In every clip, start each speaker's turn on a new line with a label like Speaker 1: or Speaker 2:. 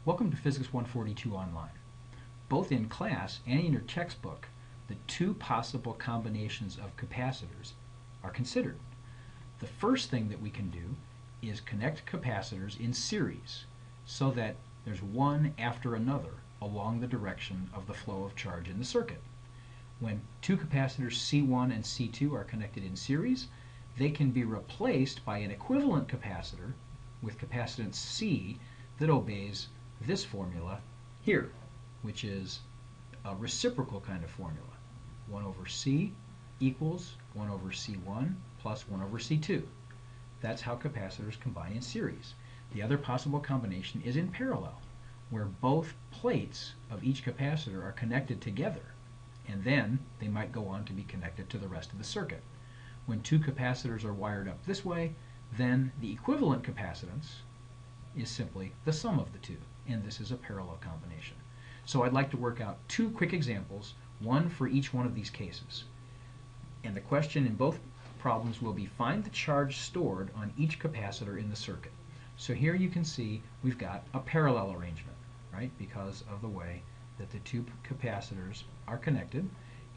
Speaker 1: Welcome to Physics 142 Online. Both in class and in your textbook, the two possible combinations of capacitors are considered. The first thing that we can do is connect capacitors in series so that there's one after another along the direction of the flow of charge in the circuit. When two capacitors C1 and C2 are connected in series, they can be replaced by an equivalent capacitor with capacitance C that obeys this formula here, which is a reciprocal kind of formula. 1 over C equals 1 over C1 plus 1 over C2. That's how capacitors combine in series. The other possible combination is in parallel, where both plates of each capacitor are connected together, and then they might go on to be connected to the rest of the circuit. When two capacitors are wired up this way, then the equivalent capacitance is simply the sum of the two, and this is a parallel combination. So I'd like to work out two quick examples, one for each one of these cases. And the question in both problems will be find the charge stored on each capacitor in the circuit. So here you can see we've got a parallel arrangement, right, because of the way that the two capacitors are connected,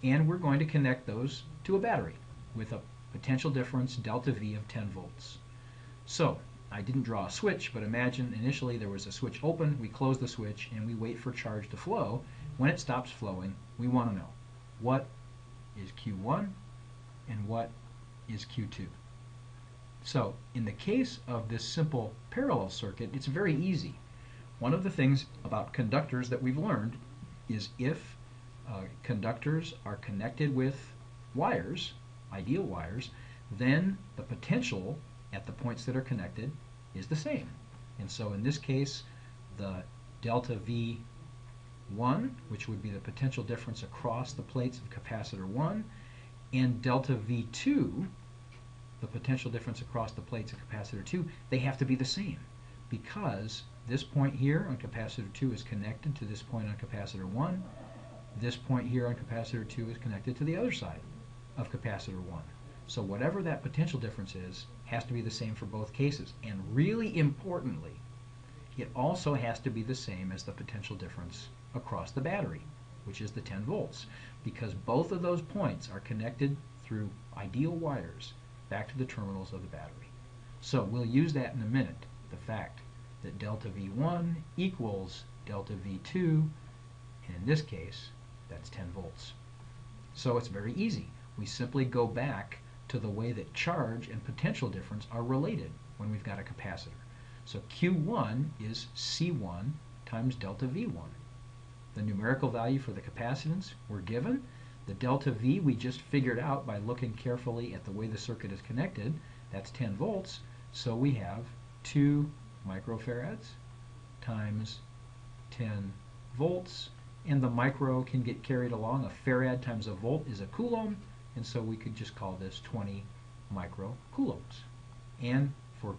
Speaker 1: and we're going to connect those to a battery with a potential difference delta V of 10 volts. So I didn't draw a switch, but imagine initially there was a switch open, we close the switch, and we wait for charge to flow. When it stops flowing, we want to know what is Q1 and what is Q2. So in the case of this simple parallel circuit, it's very easy. One of the things about conductors that we've learned is if conductors are connected with wires, ideal wires, then the potential at the points that are connected is the same. And so in this case, the delta V1, which would be the potential difference across the plates of capacitor 1, and delta V2, the potential difference across the plates of capacitor 2, they have to be the same, because this point here on capacitor 2 is connected to this point on capacitor 1. This point here on capacitor 2 is connected to the other side of capacitor 1. So whatever that potential difference is has to be the same for both cases. And really importantly, it also has to be the same as the potential difference across the battery, which is the 10 volts, because both of those points are connected through ideal wires back to the terminals of the battery. So we'll use that in a minute, the fact that delta V1 equals delta V2, and in this case, that's 10 volts. So it's very easy. We simply go back to the way that charge and potential difference are related when we've got a capacitor. So Q1 is C1 times delta V1. The numerical value for the capacitance we're given. The delta V we just figured out by looking carefully at the way the circuit is connected. That's 10 volts. So we have 2 microfarads times 10 volts. And the micro can get carried along. A farad times a volt is a coulomb. And so we could just call this 20 microcoulombs. And for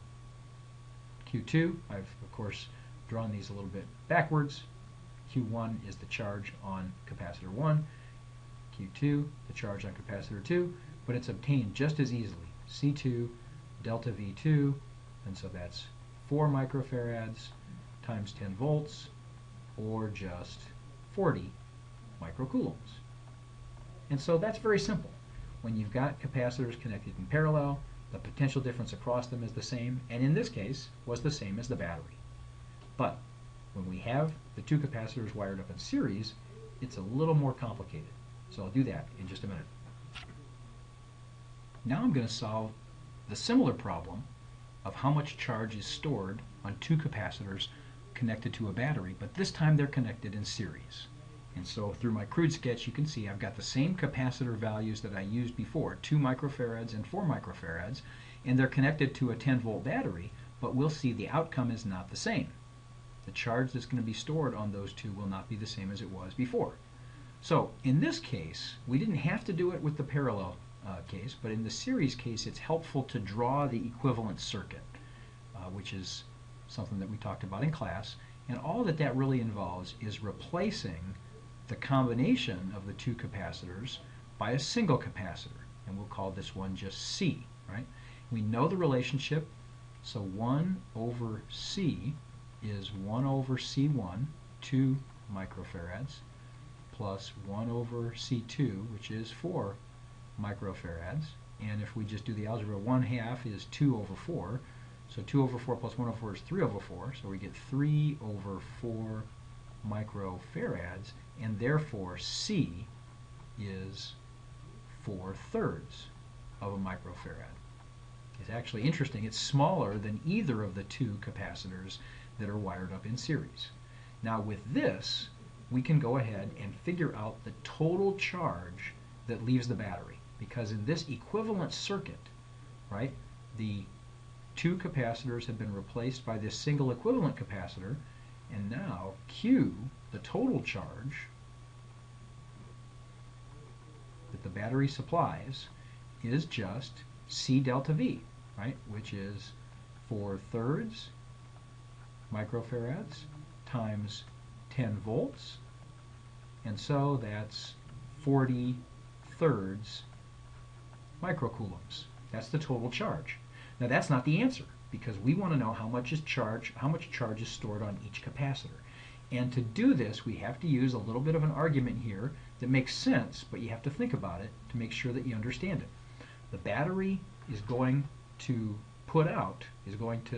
Speaker 1: Q2, I've of course drawn these a little bit backwards. Q1 is the charge on capacitor 1. Q2, the charge on capacitor 2. But it's obtained just as easily. C2 delta V2, and so that's 4 microfarads times 10 volts, or just 40 microcoulombs. And so that's very simple. When you've got capacitors connected in parallel, the potential difference across them is the same, and in this case was the same as the battery. But when we have the two capacitors wired up in series, it's a little more complicated. So I'll do that in just a minute. Now I'm going to solve the similar problem of how much charge is stored on two capacitors connected to a battery, but this time they're connected in series. And so through my crude sketch, you can see I've got the same capacitor values that I used before, 2 microfarads and 4 microfarads, and they're connected to a 10-volt battery, but we'll see the outcome is not the same. The charge that's going to be stored on those two will not be the same as it was before. So in this case, we didn't have to do it with the parallel case, but in the series case, it's helpful to draw the equivalent circuit, which is something that we talked about in class. And all that that really involves is replacing the combination of the two capacitors by a single capacitor, and we'll call this one just C, right? We know the relationship, so 1 over C is 1 over C1, 2 microfarads, plus 1 over C2, which is 4 microfarads. And if we just do the algebra, 1/2 is 2 over 4. So 2 over 4 plus 1 over 4 is 3 over 4. So we get 3 over 4 microfarads, and therefore C is 4/3 of a microfarad. It's actually interesting. It's smaller than either of the two capacitors that are wired up in series. Now with this, we can go ahead and figure out the total charge that leaves the battery. Because in this equivalent circuit, right, the two capacitors have been replaced by this single equivalent capacitor, and now Q, the total charge that the battery supplies, is just C delta V, right, which is 4/3 microfarads times 10 volts, and so that's 40/3 microcoulombs. That's the total charge. Now that's not the answer, because we want to know how much charge is stored on each capacitor. And to do this, we have to use a little bit of an argument here that makes sense, but you have to think about it to make sure that you understand it. The battery is going to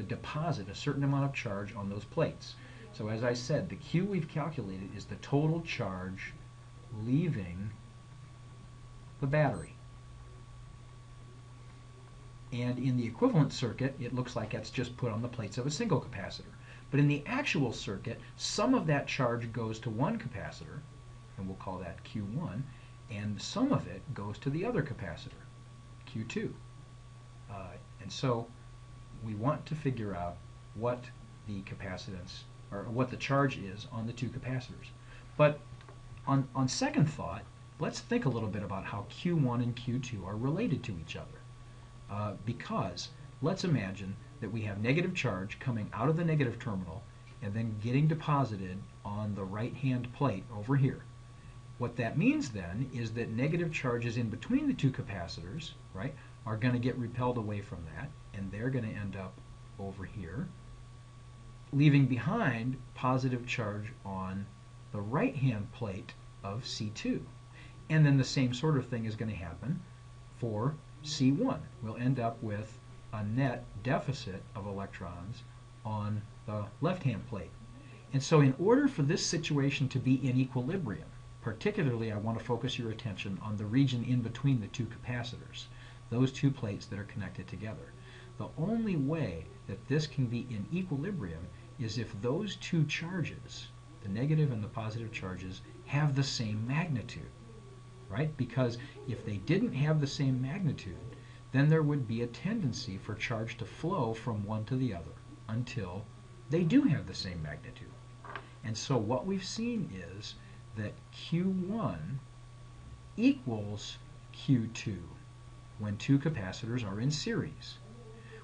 Speaker 1: deposit a certain amount of charge on those plates. So as I said, the Q we've calculated is the total charge leaving the battery. And in the equivalent circuit, it looks like that's just put on the plates of a single capacitor. But in the actual circuit, some of that charge goes to one capacitor, and we'll call that Q1, and some of it goes to the other capacitor, Q2. And so we want to figure out what the capacitance, or what the charge is on the two capacitors. But on second thought, let's think a little bit about how Q1 and Q2 are related to each other. Because let's imagine that we have negative charge coming out of the negative terminal and then getting deposited on the right-hand plate over here. What that means then is that negative charges in between the two capacitors, right, are going to get repelled away from that, and they're going to end up over here, leaving behind positive charge on the right-hand plate of C2. And then the same sort of thing is going to happen for C1. We'll end up with a net deficit of electrons on the left-hand plate. And so in order for this situation to be in equilibrium, particularly I want to focus your attention on the region in between the two capacitors, those two plates that are connected together. The only way that this can be in equilibrium is if those two charges, the negative and the positive charges, have the same magnitude, right? Because if they didn't have the same magnitude, then there would be a tendency for charge to flow from one to the other until they do have the same magnitude. And so what we've seen is that Q1 equals Q2 when two capacitors are in series.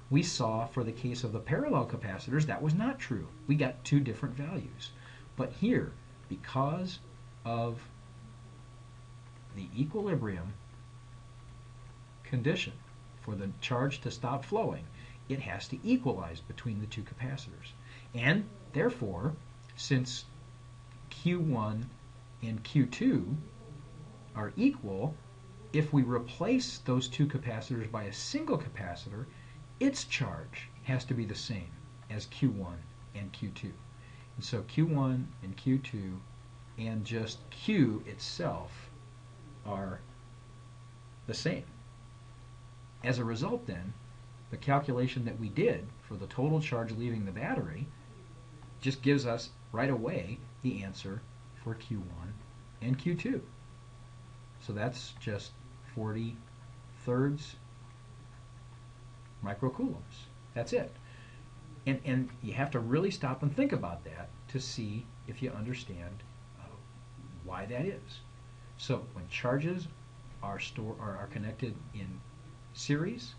Speaker 1: We saw for the case of the parallel capacitors that was not true. We got two different values. But here, because of the equilibrium condition for the charge to stop flowing, it has to equalize between the two capacitors. And therefore, since Q1 and Q2 are equal, if we replace those two capacitors by a single capacitor, its charge has to be the same as Q1 and Q2. And so Q1 and Q2 and just Q itself are the same. As a result then, the calculation that we did for the total charge leaving the battery just gives us right away the answer for Q1 and Q2. So that's just 40/3 microcoulombs. That's it. And you have to really stop and think about that to see if you understand why that is. So when charges are connected in series,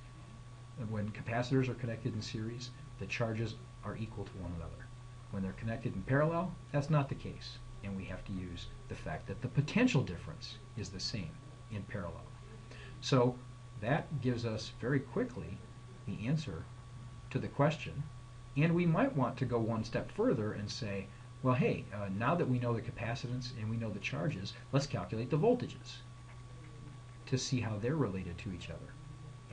Speaker 1: and when capacitors are connected in series, the charges are equal to one another. When they're connected in parallel, that's not the case, and we have to use the fact that the potential difference is the same in parallel. So that gives us very quickly the answer to the question, And we might want to go one step further and say, well, hey, now that we know the capacitance and we know the charges, let's calculate the voltages to see how they're related to each other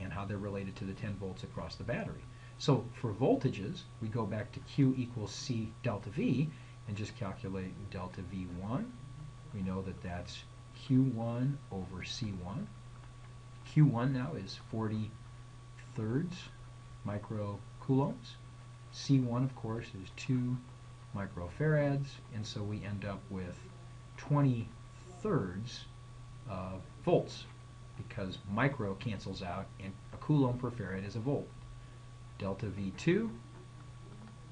Speaker 1: and how they're related to the 10 volts across the battery. So for voltages, we go back to Q equals C delta V and just calculate delta V1. We know that that's Q1 over C1. Q1 now is 40 thirds microcoulombs. C1, of course, is 2 microfarads, and so we end up with 20 thirds volts, because micro cancels out and a coulomb per farad is a volt. Delta V2,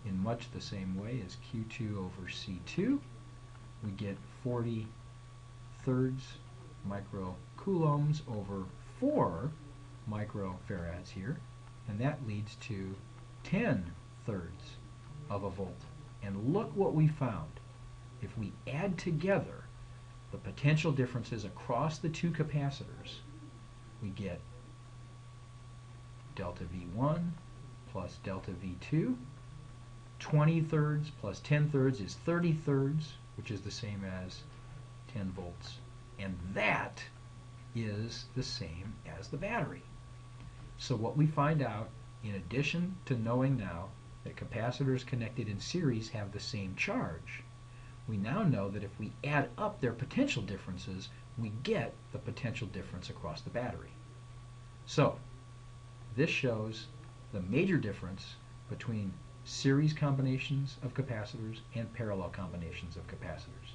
Speaker 1: in much the same way as Q2 over C2, we get 40 thirds microcoulombs over 4 microfarads here, and that leads to 10 thirds of a volt. And look what we found. If we add together the potential differences across the two capacitors, we get delta V1 plus delta V2. 20 thirds plus 10 thirds is 30 thirds, which is the same as 10 volts. And that is the same as the battery. So what we find out, in addition to knowing now that capacitors connected in series have the same charge, we now know that if we add up their potential differences, we get the potential difference across the battery. So this shows the major difference between series combinations of capacitors and parallel combinations of capacitors.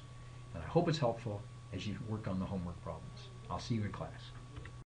Speaker 1: And I hope it's helpful as you work on the homework problems. I'll see you in class.